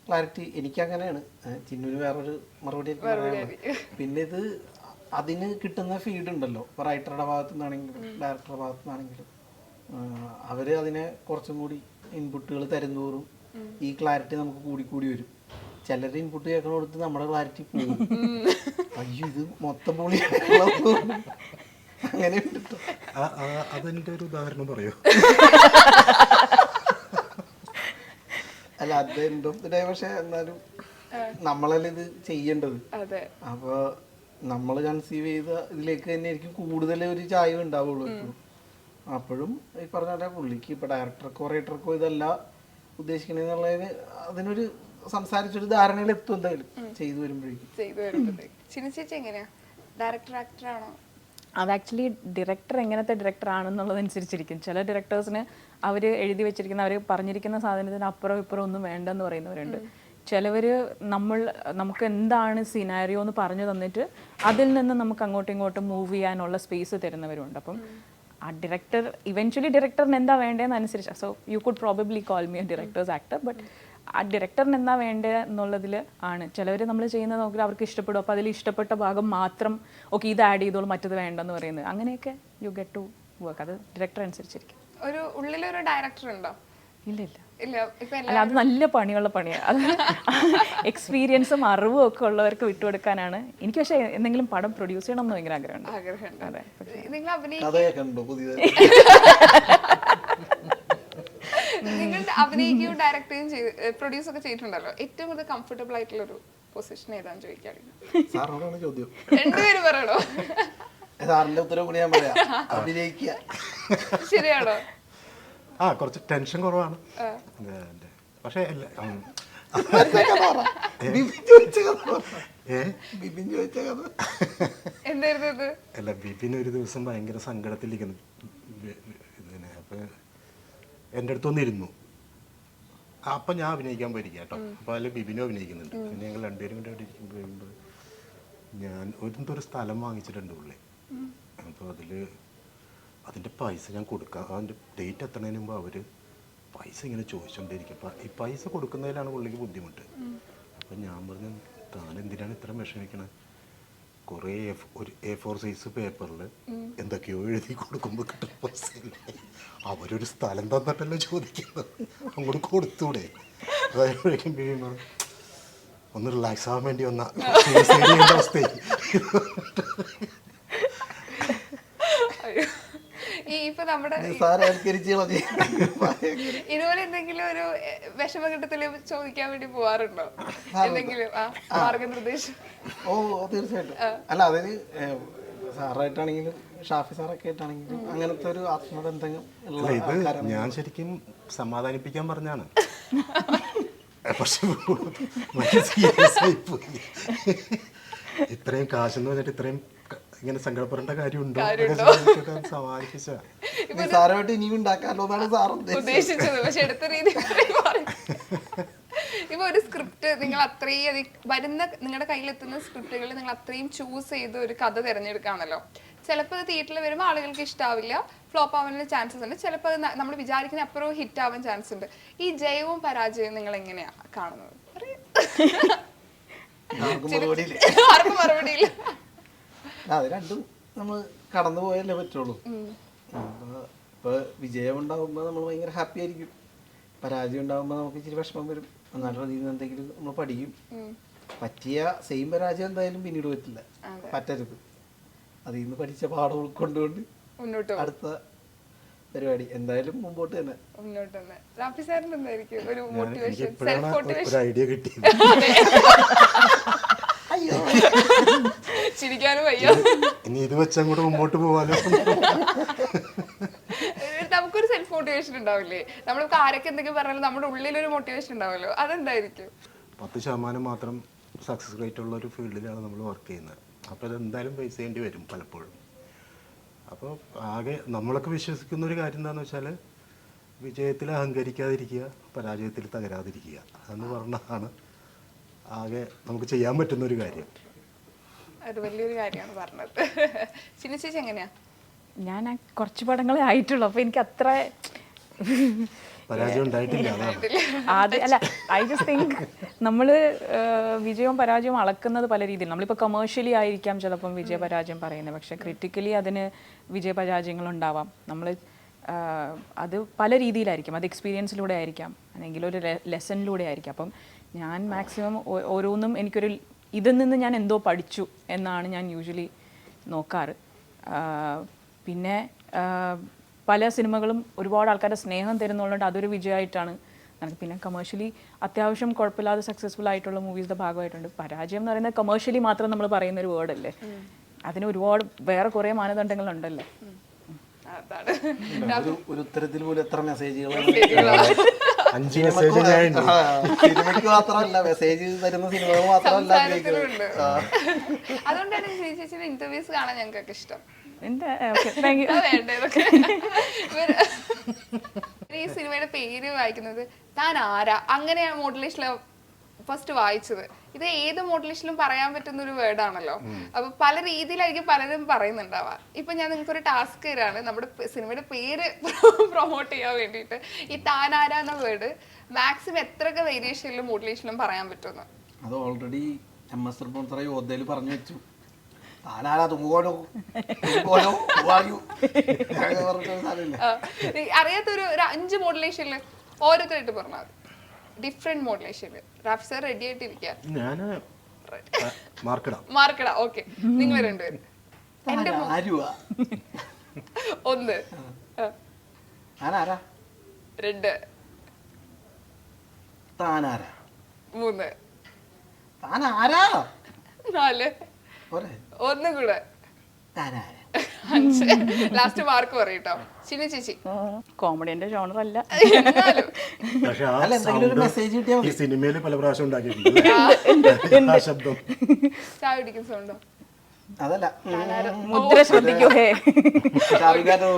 ക്ലാരിറ്റി. എനിക്കങ്ങനെയാണ്. ചിന്നുവിന് വേറൊരു മറുപടി. പിന്നെ ഇത് അതിന് കിട്ടുന്ന ഫീഡ് ഉണ്ടല്ലോ, ഇപ്പോൾ റൈറ്ററുടെ ഭാഗത്തു നിന്നാണെങ്കിലും ഡയറക്ടറുടെ ഭാഗത്തു നിന്നാണെങ്കിലും അവർ അതിനെ കുറച്ചും കൂടി ഇൻപുട്ടുകൾ തരുന്നതോറും ഈ ക്ലാരിറ്റി നമുക്ക് കൂടി വരും. ചിലരുടെ ഇൻപുട്ട് കേൾക്കണോടത്ത് നമ്മുടെ ക്ലാരിറ്റി പോകും. അയ്യോ ഇത് മൊത്തം പൊളി അങ്ങനെ. അതിന്റെ ഒരു ഉദാഹരണം പറയൂ. അല്ല, അത് എൻഡ് ഓഫ് ദി ഡേ പക്ഷെ എന്നാലും നമ്മളല്ലേ ഇത് ചെയ്യേണ്ടത്. അപ്പൊ നമ്മൾ കൺസീവ് ചെയ്ത ഇതിലേക്ക് തന്നെ ആയിരിക്കും കൂടുതൽ ഒരു ചായ്വ് ഉണ്ടാവുള്ളൂ എപ്പോഴും. അപ്പോഴും ഈ പറഞ്ഞ പുള്ളിക്ക് ഇപ്പൊ ഡയറക്ടർക്കോ റൈറ്റർക്കോ ഇതല്ല ഉദ്ദേശിക്കണെന്നുള്ളതിന് അതിനൊരു സംസാരിച്ചൊരു ധാരണയിൽ എത്തും എന്തായാലും ചെയ്തു വരുമ്പോഴേക്കും. എങ്ങനെയാ, ഡയറക്ടർ ആക്ടറാണോ? അത് ആക്ച്വലി ഡയറക്ടർ എങ്ങനത്തെ ഡയറക്ടർ ആണെന്നുള്ളതനുസരിച്ചിരിക്കും. ചില ഡയറക്ടേഴ്സിന് അവർ എഴുതി വെച്ചിരിക്കുന്ന, അവർ പറഞ്ഞിരിക്കുന്ന സാധനത്തിന് അപ്പുറം ഇപ്പുറം ഒന്നും വേണ്ടെന്ന് പറയുന്നവരുണ്ട്. ചിലവർ നമുക്ക് എന്താണ് സിനാരിയോ എന്ന് പറഞ്ഞു തന്നിട്ട് അതിൽ നിന്ന് നമുക്ക് അങ്ങോട്ടും ഇങ്ങോട്ടും മൂവ് ചെയ്യാനുള്ള സ്പേസ് തരുന്നവരുണ്ട്. അപ്പം ആ ഡയറക്ടർ ഇവൻച്വലി ഡയറക്ടറിന് എന്താ വേണ്ടതെന്ന് അനുസരിച്ച്, so you could probably call me A directors actor, but ആ ഡയറക്ടറിന് എന്നാ വേണ്ടത് എന്നുള്ളതിൽ ആണ്. ചിലവർ നമ്മൾ ചെയ്യുന്നത് നോക്കി അവർക്ക് ഇഷ്ടപ്പെടും, അപ്പോൾ അതിൽ ഇഷ്ടപ്പെട്ട ഭാഗം മാത്രം ഓക്കെ ഇത് ആഡ് ചെയ്തോളൂ മറ്റത് വേണ്ടെന്ന് പറയുന്നത്. അങ്ങനെയൊക്കെ യു ഗെറ്റ് ടു വർക്ക്. അത് ഡയറക്ടർ അനുസരിച്ചിരിക്കും. ഒരു ഉള്ളിലൊരു ഡയറക്ടർ ഉണ്ടോ? ഇല്ല ഇല്ല ഇല്ല. ഇപ്പൊ അല്ല, അത് നല്ല പണിയുള്ള പണിയാണ്. അത് എക്സ്പീരിയൻസും അറിവും ഒക്കെ ഉള്ളവർക്ക് വിട്ടുകൊടുക്കാനാണ് എനിക്ക്. പക്ഷേ എന്തെങ്കിലും പടം പ്രൊഡ്യൂസ് ചെയ്യണം എന്ന് ഭയങ്കര ആഗ്രഹമുണ്ട്. ആഗ്രഹമുണ്ട്. അതെ. നിങ്ങൾ കഥയൊക്കെ ഉണ്ടോ പുതിയതായി? നിങ്ങൾ അഭിനയിക്കുകയും ഡയറക്റ്റുകയും പ്രൊഡ്യൂസ് ഒക്കെ ചെയ്തിട്ടുണ്ടല്ലോ. ഏറ്റവും കൂടുതൽ കംഫർട്ടബിൾ ആയിട്ടുള്ള ഒരു പൊസിഷൻ ഏതാന്ന് ചോദിക്കുകയാണെങ്കിൽ സാറിനോടാണ് ചോദ്യം. രണ്ടുപേരും പറയണോ? സാറിന്റെ ഉത്തരവ് കൂടി ഞാൻ പറയാം. അഭിനയിക്കുക. ശരിയാണോ? ആ കുറച്ച് ടെൻഷൻ കുറവാണ്. പക്ഷേ എന്തായിരുന്നു ഇത്? അല്ല, ബിപിൻ ഒരു ദിവസം ഭയങ്കര സങ്കടത്തിലിരിക്കുന്നു. അപ്പൊ എൻ്റെ അടുത്ത് വന്നിരുന്നു. അപ്പം ഞാൻ അഭിനയിക്കാൻ പോയിരിക്കാം കേട്ടോ. അപ്പോൾ അതിൽ ബിബിനും അഭിനയിക്കുന്നുണ്ട്. പിന്നെ ഞങ്ങൾ രണ്ടുപേരും കൂടെ അവിടെ ഇരിക്കുമ്പോൾ ഞാൻ ഒരു സ്ഥലം വാങ്ങിച്ചിട്ടുണ്ട് ഉള്ളിൽ. അപ്പോൾ അതിൻ്റെ പൈസ ഞാൻ കൊടുക്കാം. അതിൻ്റെ ഡേറ്റ് എത്തുന്നതിന് മുമ്പ് അവർ പൈസ ഇങ്ങനെ ചോദിച്ചുകൊണ്ടിരിക്കും. അപ്പം ഈ പൈസ കൊടുക്കുന്നതിലാണ് പുള്ളിക്ക് ബുദ്ധിമുട്ട്. അപ്പം ഞാൻ പറഞ്ഞു, താൻ എന്തിനാണ് ഇത്ര വിഷമിക്കണത്? കുറേ ഒരു A4 സൈസ് പേപ്പറിൽ എന്തൊക്കെയോ എഴുതി കൊടുക്കുമ്പോൾ കിട്ടുന്ന പൈസയില്ലേ? അവരൊരു സ്ഥലം തന്നിട്ടല്ലോ ചോദിക്കുന്നത്, അങ്ങോട്ട് കൊടുത്തൂടെ? അതായത് ഒന്ന് റിലാക്സ് ആവാൻ വേണ്ടി വന്ന അവസ്ഥയായി. ഇപ്പൊ നമ്മുടെ ഇതുപോലെ എന്തെങ്കിലും ഒരു വിഷമഘട്ടത്തില് ചോദിക്കാൻ വേണ്ടി പോവാറുണ്ടോ? എന്തെങ്കിലും മാർഗനിർദ്ദേശം? ഓ തീർച്ചയായിട്ടും. അല്ല, അതിന് സാറായിട്ടാണെങ്കിലും ഷാഫി സാറൊക്കെ ആയിട്ടാണെങ്കിലും അങ്ങനത്തെ ഒരു ആത്മബന്ധങ്ങൾ ഇത് ഞാൻ ശരിക്കും സമാധാനിപ്പിക്കാൻ പറഞ്ഞാണ്. പക്ഷെ സീരിയസ് ആയി പോയി. ഇത്രയും കാശെന്ന് പറഞ്ഞിട്ട് ഇത്രയും ഇങ്ങനെ സങ്കടപ്പെടേണ്ട കാര്യമുണ്ടോ? സമാധാനിപ്പിച്ച സാറുമായിട്ട് ഇനിയും ഉണ്ടാക്കാമല്ലോ എന്നാണ് സാർ ഉദ്ദേശിച്ചത്. പക്ഷെ എടുത്ത രീതി ഇപ്പൊ ഒരു സ്ക്രിപ്റ്റ് നിങ്ങൾ അത്രയും വരുന്ന നിങ്ങളുടെ കയ്യിലെത്തുന്ന സ്ക്രിപ്റ്റുകൾ നിങ്ങൾ അത്രയും ചൂസ് ചെയ്ത് ഒരു കഥ തിരഞ്ഞെടുക്കുകയാണല്ലോ. ചിലപ്പോൾ അത് തിയേറ്ററിൽ വരുമ്പോൾ ആളുകൾക്ക് ഇഷ്ടാവില്ല, ഫ്ലോപ്പ് ആവാനുള്ള ചാൻസസ് ഉണ്ട്. ചിലപ്പോൾ അത് നമ്മൾ വിചാരിക്കുന്ന അപ്പുറം ഹിറ്റ് ആവാൻ ചാൻസ് ഉണ്ട്. ഈ ജയവും പരാജയവും നിങ്ങൾ എങ്ങനെയാ കാണുന്നത്? ആർക്കും മറുപടിയില്ല. അത് രണ്ടും നമ്മൾ കടന്നു പോയല്ലേ പറ്റുള്ളൂ. ഇപ്പൊ വിജയം ഉണ്ടാവുമ്പോ നമ്മൾ ഭയങ്കര ഹാപ്പി ആയിരിക്കും. പരാജയം ഉണ്ടാവുമ്പോ നമുക്ക് ഇച്ചിരി വിഷമം വരും. എന്നാലും അതിൽ നിന്ന് എന്തെങ്കിലും നമ്മൾ പഠിക്കും. പറ്റിയ സെയിം പരാജയം എന്തായാലും പിന്നീട് പറ്റില്ല, പറ്റരുത്. അതിൽ നിന്ന് പഠിച്ച പാഠം ഉൾക്കൊണ്ടുകൊണ്ട് അടുത്ത പരിപാടി എന്തായാലും മുമ്പോട്ട് തന്നെ. ഒരു ഐഡിയ കിട്ടി. ചിരിക്കാനും വയ്യ. ഇനി ഇത് വെച്ച് അങ്ങോട്ട് മുമ്പോട്ട് പോവാലോ. നമുക്കൊരു സെൽഫ് മോട്ടിവേഷൻ ഉണ്ടാവില്ലേ? നമ്മൾക്ക് ആരൊക്കെ എന്തെങ്കിലും പറഞ്ഞാലും നമ്മുടെ ഉള്ളിലൊരു മോട്ടിവേഷൻ ഉണ്ടാവല്ലോ. അതെന്തായിരിക്കും? 10% മാത്രം സക്സസ് റേറ്റ് ഉള്ള ഒരു ഫീൽഡിലാണ് നമ്മൾ വർക്ക് ചെയ്യുന്നത്. അപ്പോൾ അതെന്തായാലും ഫേസ് ചെയ്യേണ്ടി വരും പലപ്പോഴും. അപ്പോൾ ആകെ നമ്മളൊക്കെ വിശ്വസിക്കുന്ന ഒരു കാര്യം എന്താണെന്ന് വെച്ചാൽ, വിജയത്തിൽ അഹങ്കരിക്കാതിരിക്കുക, പരാജയത്തിൽ തകരാതിരിക്കുക എന്ന് പറഞ്ഞതാണ് ആകെ നമുക്ക് ചെയ്യാൻ പറ്റുന്ന ഒരു കാര്യം. അത് വലിയൊരു കാര്യമാണ് പറഞ്ഞത്. ചിന്ന ചേച്ചി എങ്ങനെയാ? ഞാൻ കുറച്ച് പടങ്ങളെ ആയിട്ടുള്ളൂ, അപ്പോൾ എനിക്ക് അത്ര പരാജയം ഉണ്ടായിട്ടില്ല. അത് അല്ല, ഐ ജസ്റ്റ് തിങ്ക് നമ്മൾ വിജയവും പരാജയവും അളക്കുന്നത് പല രീതിയിൽ. നമ്മളിപ്പോൾ കമേഴ്ഷ്യലി ആയിരിക്കാം ചിലപ്പം വിജയ പരാജയം പറയുന്നത്, പക്ഷേ ക്രിട്ടിക്കലി അതിന് വിജയ പരാജയങ്ങളുണ്ടാവാം. നമ്മൾ അത് പല രീതിയിലായിരിക്കും. അത് എക്സ്പീരിയൻസിലൂടെ ആയിരിക്കാം, അല്ലെങ്കിൽ ഒരു ലെസണിലൂടെ ആയിരിക്കും. അപ്പം ഞാൻ മാക്സിമം ഓരോന്നും എനിക്കൊരു ഇതിൽ നിന്ന് ഞാൻ എന്തോ പഠിച്ചു എന്നാണ് ഞാൻ യൂഷ്വലി നോക്കാറ്. പിന്നെ പല സിനിമകളും ഒരുപാട് ആൾക്കാരുടെ സ്നേഹം തരുന്നുള്ളതുകൊണ്ട് അതൊരു വിജയമായിട്ടാണ് എനിക്ക്. പിന്നെ കമേഴ്ഷ്യലി അത്യാവശ്യം കുഴപ്പമില്ലാതെ സക്സസ്ഫുൾ ആയിട്ടുള്ള മൂവീസിൻ്റെ ഭാഗമായിട്ടുണ്ട്. പരാജയം എന്ന് പറയുന്നത് കമേഴ്ഷ്യലി മാത്രം നമ്മൾ പറയുന്ന ഒരു വേർഡല്ലേ, അതിന് ഒരുപാട് വേറെ കുറേ മാനദണ്ഡങ്ങളുണ്ടല്ലോ. ഒരു ഉത്തരത്തിൽ പോലും എത്ര മെസ്സേജുകൾ 5 മെസ്സേജ് സിനിമയ്ക്ക് മാത്രമല്ല, മെസ്സേജ് തരുന്ന സിനിമകൾ മാത്രമല്ല. അതുകൊണ്ടാണ് ചേച്ചിയുടെ ഇന്റർവ്യൂസ് കാണാൻ ഞങ്ങൾക്ക് ഇഷ്ടം. ഈ സിനിമയുടെ പേര് വായിക്കുന്നത് താൻ ആരാ, അങ്ങനെയാണ് മോഡുലേഷനിൽ ഫസ്റ്റ് വായിച്ചത്. ഇത് ഏത് മോഡുലേഷനിലും പറയാൻ പറ്റുന്ന ഒരു വേർഡാണല്ലോ. അപ്പൊ പല രീതിയിലായിരിക്കും പലരും പറയുന്നുണ്ടാവാ. ഇപ്പൊ ഞാൻ നിങ്ങൾക്ക് ഒരു ടാസ്ക് തരാണ്, നമ്മുടെ സിനിമയുടെ പേര് പ്രൊമോട്ട് ചെയ്യാൻ വേണ്ടിയിട്ട് ഈ താനാര എന്ന വേർഡ് മാക്സിമം എത്രയൊക്കെ വേരിയേഷനിലും മോഡുലേഷനിലും പറയാൻ പറ്റുമെന്ന്? അത് ഓൾറെഡി MS തൃപ്പൂണിത്തുറ യോദ്ധയിൽ പറഞ്ഞു വെച്ചു. താനാരാ തുമ്പോലോ അറിയാത്തൊരു 5 മോഡുലേഷനിൽ ഓരോരുത്തരായിട്ട് പറഞ്ഞാൽ ഡിഫറെന്റ് മോഡുലേഷനിൽ. റാഫി സാർ റെഡി ആയിട്ടിരിക്കുക. ഞാൻ മാർക്കട. ഓക്കെ, നിങ്ങൾ രണ്ടുപേരും. എന്റെ ഒന്ന്, താനാരാ, 2, താനാരാ, 3, താനാരാ, 4, ഒന്നും കൂടെ, 5. ലാസ്റ്റ് മാർക്ക് പറയട്ടോ. ചിനി ചേച്ചി കോമഡിന്റെ ജോണർ അല്ല, എന്നാലും പക്ഷെ എന്തെങ്കിലും ഒരു മെസ്സേജ് കിട്ടിയാൽ ഈ സിനിമയിൽ പല പ്രാവശ്യം ഉണ്ടാക്കിയിട്ടുണ്ട് ആ ശബ്ദം. ചായ കുടിക്കുന്ന സൗണ്ടോ? അതല്ല, മുദ്ര ശ്രദ്ധിക്കൂ. ഹേ, ഷാറുഖാന്റെ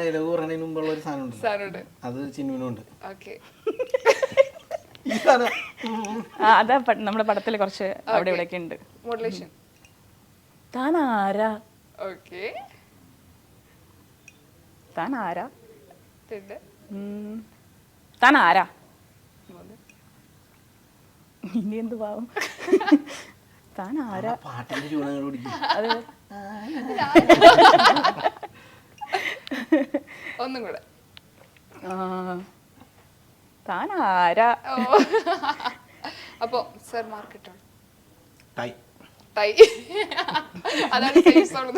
ഡയലോഗ് പറയുന്നതിന് മുമ്പുള്ള ഒരു സാധനം ഉണ്ട്, അത് ചിന്നുവിനുണ്ട്. ഓക്കെ, ഈ സാധനം അതാ നമ്മുടെ പടത്തില് കുറച്ച് അവിടെ ഇവിടെയൊക്കെ ഉണ്ട്. മോഡുലേഷൻ താനാരാ, ഓക്കെ, താനാരാ, 2, താനാരാ, 3. ഇനി എന്ത് പാവം. താനാരാ, പാട്ടിന്റെ ചൂടങ്ങൾ പിടിക്കും. അത് ഒന്നും കൂടെ, താനാരാ. അപ്പൊ സർ മാർക്ക് ഇട്ടോ. Tie tie. അതാണ് safe zone.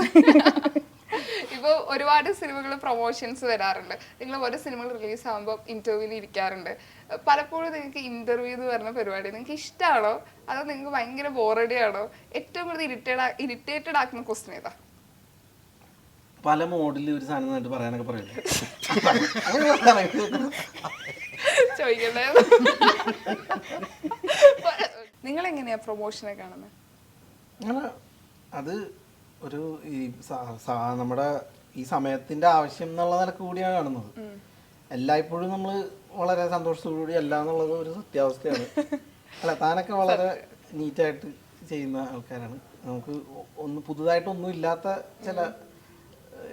ഇപ്പൊ ഒരുപാട് സിനിമകൾ പ്രൊമോഷൻസ് വരാറുണ്ട്. നിങ്ങൾ ഓരോ സിനിമകൾ റിലീസ് ആകുമ്പോൾ ഇന്റർവ്യൂവിൽ ഇരിക്കാറുണ്ട്. പലപ്പോഴും നിങ്ങൾക്ക് ഇന്റർവ്യൂ എന്ന് പറഞ്ഞ പരിപാടി നിങ്ങൾക്ക് ഇഷ്ടമാണോ അതോ നിങ്ങൾക്ക് ഭയങ്കര ബോറടി ആണോ? ഏറ്റവും കൂടുതൽ ഇറിറ്റേറ്റഡ് ആക്കുന്ന ക്വസ്റ്റ്യൻ ഏതാ? പല മോഡിൽ ഒരു സാധനം നന്നായിട്ട് പറയാനൊക്കെ പറയില്ലേ, ചോദിക്കണ്ടേ? നിങ്ങൾ എങ്ങനെയാ പ്രൊമോഷനെ കാണുന്നത്? അങ്ങനെ അത് ഒരു ഈ നമ്മുടെ ഈ സമയത്തിന്റെ ആവശ്യം എന്നുള്ള നിലക്ക് കൂടിയാണ് കാണുന്നത്. എല്ലായ്പ്പോഴും നമ്മൾ വളരെ സന്തോഷത്തോടുകൂടി അല്ല എന്നുള്ളത് ഒരു സത്യാവസ്ഥയാണ്. അല്ല, താനൊക്കെ വളരെ നീറ്റായിട്ട് ചെയ്യുന്ന ആൾക്കാരാണ്. നമുക്ക് പുതുതായിട്ടൊന്നും ഇല്ലാത്ത ചില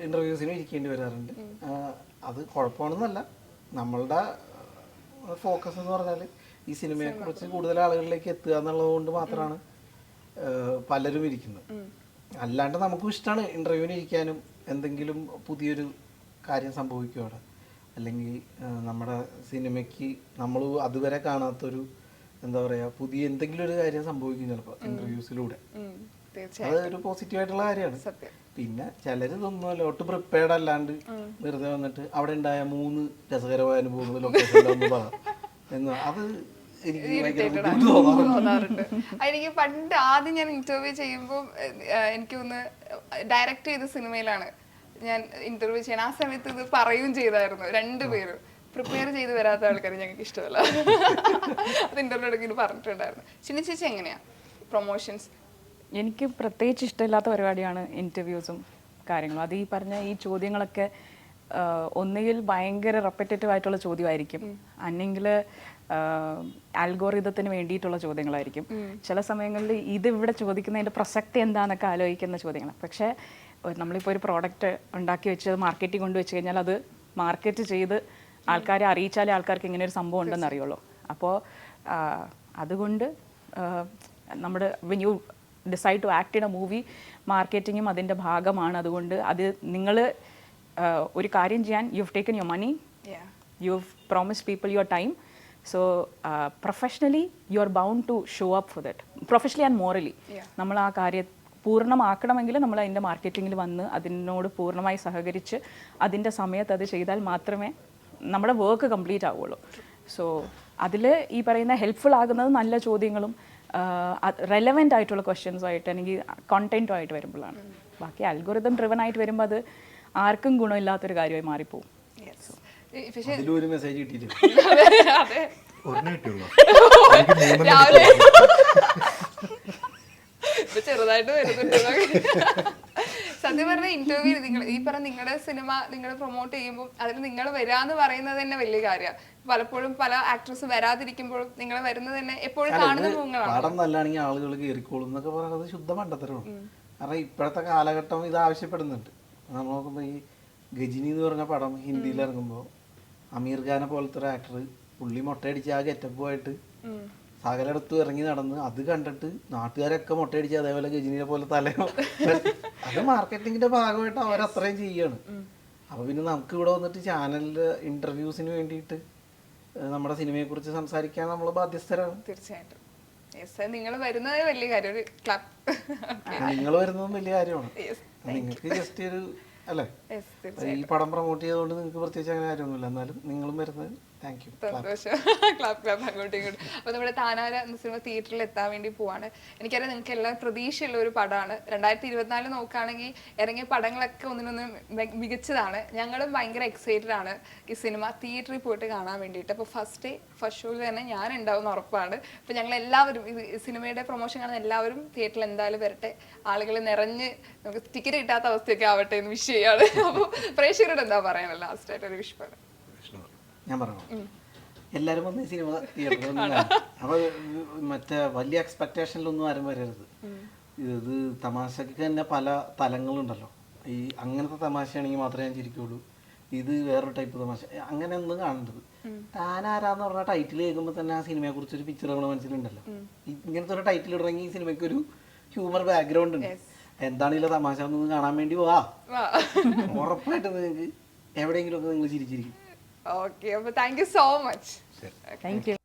ഇന്റർവ്യൂസിനും ഇരിക്കേണ്ടി വരാറുണ്ട്. അത് കുഴപ്പമാണെന്നല്ല, നമ്മളുടെ ഫോക്കസ് എന്ന് പറഞ്ഞാൽ ഈ സിനിമയെ കുറിച്ച് കൂടുതൽ ആളുകളിലേക്ക് എത്തുക എന്നുള്ളത് കൊണ്ട് മാത്രമാണ് പലരും ഇരിക്കുന്നത്. അല്ലാണ്ട് നമുക്കും ഇഷ്ടമാണ് ഇന്റർവ്യൂവിന് ഇരിക്കാനും, എന്തെങ്കിലും പുതിയൊരു കാര്യം സംഭവിക്കും അവിടെ, അല്ലെങ്കിൽ നമ്മുടെ സിനിമയ്ക്ക് നമ്മൾ അതുവരെ കാണാത്തൊരു എന്താ പറയാ പുതിയ എന്തെങ്കിലും ഒരു കാര്യം സംഭവിക്കും ചിലപ്പോൾ ഇന്റർവ്യൂസിലൂടെ. അത് ഒരു പോസിറ്റീവായിട്ടുള്ള കാര്യമാണ്. പിന്നെ ചിലർ ഇതൊന്നുമല്ല, ഒട്ടും പ്രിപ്പയർഡ് അല്ലാണ്ട് വെറുതെ വന്നിട്ട് അവിടെ ഉണ്ടായ 3 രസകരമായ അനുഭവങ്ങൾ ലൊക്കേഷനിലൊന്ന് പറയാം എന്ന്, അത് തോന്നാറുണ്ട്. എനിക്ക് പണ്ട് ആദ്യം ഞാൻ ഇന്റർവ്യൂ ചെയ്യുമ്പോൾ എനിക്ക് ഒന്ന് ഡയറക്റ്റ് ചെയ്ത സിനിമയിലാണ് ഞാൻ ഇന്റർവ്യൂ ചെയ്യാൻ. ആ സമയത്ത് ഇത് പറയുകയും ചെയ്തായിരുന്നു. 2 പേരും പ്രിപ്പയർ ചെയ്ത് വരാത്ത ആൾക്കാർ ഞങ്ങൾക്ക് ഇഷ്ടമല്ല. അത് ഇന്റർവ്യൂ ഇടയ്ക്ക് പറഞ്ഞിട്ടുണ്ടായിരുന്നു. ചിന്നി ചേച്ചി എങ്ങനെയാ പ്രൊമോഷൻസ്? എനിക്ക് പ്രത്യേകിച്ച് ഇഷ്ടമില്ലാത്ത പരിപാടിയാണ് ഇൻ്റർവ്യൂസും കാര്യങ്ങളും. അത് ഈ പറഞ്ഞ ഈ ചോദ്യങ്ങളൊക്കെ ഒന്നുകിൽ ഭയങ്കര റെപ്പറ്റേറ്റീവ് ആയിട്ടുള്ള ചോദ്യമായിരിക്കും, അല്ലെങ്കിൽ ആൽഗോറിതത്തിന് വേണ്ടിയിട്ടുള്ള ചോദ്യങ്ങളായിരിക്കും. ചില സമയങ്ങളിൽ ഇതിവിടെ ചോദിക്കുന്നതിൻ്റെ പ്രസക്തി എന്താണെന്നൊക്കെ ആലോചിക്കുന്ന ചോദ്യങ്ങൾ. പക്ഷേ നമ്മളിപ്പോൾ ഒരു പ്രോഡക്റ്റ് ഉണ്ടാക്കി വെച്ച് മാർക്കറ്റിൽ കൊണ്ടുവച്ച് കഴിഞ്ഞാൽ അത് മാർക്കറ്റ് ചെയ്ത് ആൾക്കാരെ അറിയിച്ചാലേ ആൾക്കാർക്ക് ഇങ്ങനെ ഒരു സംഭവം ഉണ്ടെന്ന് അറിയുള്ളൂ. അപ്പോൾ അതുകൊണ്ട് നമ്മുടെ when you decide to act in a movie, മാർക്കറ്റിങ്ങും അതിൻ്റെ ഭാഗമാണ്. അതുകൊണ്ട് അത് നിങ്ങൾ ഒരു കാര്യം ചെയ്യാൻ you have taken your money, you have promised people your time. So professionally you are bound to show up for that, professionally and morally. നമ്മൾ ആ കാര്യം പൂർണ്ണമാക്കണമെങ്കിൽ നമ്മൾ അതിൻ്റെ മാർക്കറ്റിങ്ങിൽ വന്ന് അതിനോട് പൂർണ്ണമായി സഹകരിച്ച് അതിൻ്റെ സമയത്ത് അത് ചെയ്താൽ മാത്രമേ നമ്മുടെ വർക്ക് കംപ്ലീറ്റ് ആവുള്ളൂ. സോ അതിൽ ഈ പറയുന്ന ഹെൽപ്ഫുൾ ആകുന്നത് നല്ല ചോദ്യങ്ങളും റെലവെൻ്റ് ആയിട്ടുള്ള ക്വസ്റ്റ്യൻസുമായിട്ട് അല്ലെങ്കിൽ കോണ്ടൻറ്റും ആയിട്ട് വരുമ്പോഴാണ്. ബാക്കി അൽഗോറിതം ഡ്രിവൻ ആയിട്ട് വരുമ്പോൾ അത് ആർക്കും ഗുണമില്ലാത്തൊരു കാര്യമായി മാറിപ്പോവും. അതിലൊരു മെസ്സേജ് കിട്ടിയിട്ടുണ്ട്. രാവിലെ ചെറുതായിട്ട് വരുന്നുണ്ട്. സത്യം പറഞ്ഞ ഇന്റർവ്യൂ നിങ്ങൾ ഈ പറഞ്ഞ നിങ്ങളുടെ സിനിമ നിങ്ങൾ പ്രൊമോട്ട് ചെയ്യുമ്പോൾ അതിൽ നിങ്ങൾ വരാന്ന് പറയുന്നത് തന്നെ വലിയ കാര്യമാണ്. പലപ്പോഴും പല ആക്ട്രസ് വരാതിരിക്കുമ്പോഴും നിങ്ങൾ വരുന്നത് തന്നെ എപ്പോഴും കാണുന്ന മുഖങ്ങളാണ്. പടം നല്ലാണെങ്കിൽ ആളുകൾ കയറിക്കോളും എന്നൊക്കെ പറയുന്നത് ശുദ്ധ മണ്ടത്തരമാണ്. കാരണം ഇപ്പോഴത്തെ കാലഘട്ടം ഇത് ആവശ്യപ്പെടുന്നുണ്ട്. നമ്മൾ നോക്കുമ്പോൾ ഈ ഗജിനി എന്ന് പറഞ്ഞ പടം ഹിന്ദിയിൽ ഇറങ്ങുമ്പോൾ അമീർ ഖാനെ പോലത്തെ ഒരു ആക്ടർ പുള്ളി മുട്ടയടിച്ച് ആ ഗെറ്റപ്പുമായിട്ട് സകലയിടത്തും ഇറങ്ങി നടന്ന് അത് കണ്ടിട്ട് നാട്ടുകാരൊക്കെ മുട്ടയടിച്ച് അതേപോലെ ഗജനിയെ പോലെ തലയോ അത് മാർക്കറ്റിങ്ങിന്റെ ഭാഗമായിട്ട് അവരത്രയും ചെയ്യാണ്. അപ്പൊ പിന്നെ നമുക്ക് ഇവിടെ വന്നിട്ട് ചാനലില് ഇന്റർവ്യൂസിന് വേണ്ടിയിട്ട് നമ്മുടെ സിനിമയെ കുറിച്ച് സംസാരിക്കാൻ നമ്മൾ ബാധ്യസ്ഥരാണ്. തീർച്ചയായിട്ടും നിങ്ങൾ വരുന്നത് വലിയ കാര്യം, ഒരു ക്ലബ് നിങ്ങൾ വരുന്നതും വലിയ കാര്യമാണ്. നിങ്ങൾക്ക് ജസ്റ്റ് ഒരു അല്ലേ ഈ പടം പ്രൊമോട്ട് ചെയ്തുകൊണ്ട് നിങ്ങൾക്ക് പ്രത്യേകിച്ച് അങ്ങനെ കാര്യമൊന്നുമില്ല, എന്നാലും നിങ്ങളും വരുന്നത് താങ്ക് യു. സന്തോഷം. ക്ലാപ്പ് അങ്ങോട്ടും ഇങ്ങോട്ടും. അപ്പോൾ നമ്മുടെ താനാര എന്ന സിനിമ തിയേറ്ററിൽ എത്താൻ വേണ്ടി പോവാണ്. എനിക്കറിയാം നിങ്ങൾക്ക് എല്ലാം പ്രതീക്ഷയുള്ള ഒരു പടമാണ്. 2024 നോക്കുകയാണെങ്കിൽ ഇറങ്ങിയ പടങ്ങളൊക്കെ ഒന്നിനൊന്നും മികച്ചതാണ്. ഞങ്ങളും ഭയങ്കര എക്സൈറ്റഡ് ആണ് ഈ സിനിമ തിയേറ്ററിൽ പോയിട്ട് കാണാൻ വേണ്ടിയിട്ട്. അപ്പോൾ ഫസ്റ്റ് ഷോയിൽ തന്നെ ഞാൻ ഉണ്ടാവുന്ന ഉറപ്പാണ്. അപ്പോൾ ഞങ്ങൾ എല്ലാവരും ഈ സിനിമയുടെ പ്രൊമോഷൻ കാണുന്ന എല്ലാവരും തിയേറ്ററിൽ എന്തായാലും വരട്ടെ, ആളുകൾ നിറഞ്ഞ് നമുക്ക് ടിക്കറ്റ് കിട്ടാത്ത അവസ്ഥയൊക്കെ ആവട്ടെ എന്ന് വിഷ് ചെയ്യാണ്. അപ്പോൾ പ്രേക്ഷകരോട് എന്താ പറയാനല്ല ലാസ്റ്റായിട്ട് ഒരു വിഷ്? ഞാൻ പറഞ്ഞു എല്ലാവരും വന്ന് ഈ സിനിമ തിയേറ്ററിൽ അപ്പൊ മറ്റേ വലിയ എക്സ്പെക്ടേഷനിലൊന്നും ആരും വരരുത്. ഇത് തമാശക്ക് തന്നെ പല തലങ്ങളുണ്ടല്ലോ. ഈ അങ്ങനത്തെ തമാശയാണെങ്കിൽ മാത്രമേ ഞാൻ ചിരിക്കുള്ളൂ. ഇത് വേറൊരു ടൈപ്പ് തമാശ അങ്ങനെ ഒന്നും കാണേണ്ടത്. താനാരാന്ന് പറഞ്ഞ ടൈറ്റിൽ കേൾക്കുമ്പോൾ തന്നെ ആ സിനിമയെ കുറിച്ചൊരു പിക്ചർ നമ്മുടെ മനസ്സിലുണ്ടല്ലോ. ഇങ്ങനത്തെ ഒരു ടൈറ്റിൽ ഇടണമെങ്കിൽ ഈ സിനിമയ്ക്ക് ഒരു ഹ്യൂമർ ബാക്ക്ഗ്രൗണ്ട് ഉണ്ട്. എന്താണെങ്കിലും തമാശ ഒന്ന് കാണാൻ വേണ്ടി വാ, ഉറപ്പായിട്ട് നിങ്ങൾക്ക് എവിടെയെങ്കിലും ഒക്കെ നിങ്ങൾ ചിരിച്ചിരിക്കും. Okay, but thank you so much. Thank you.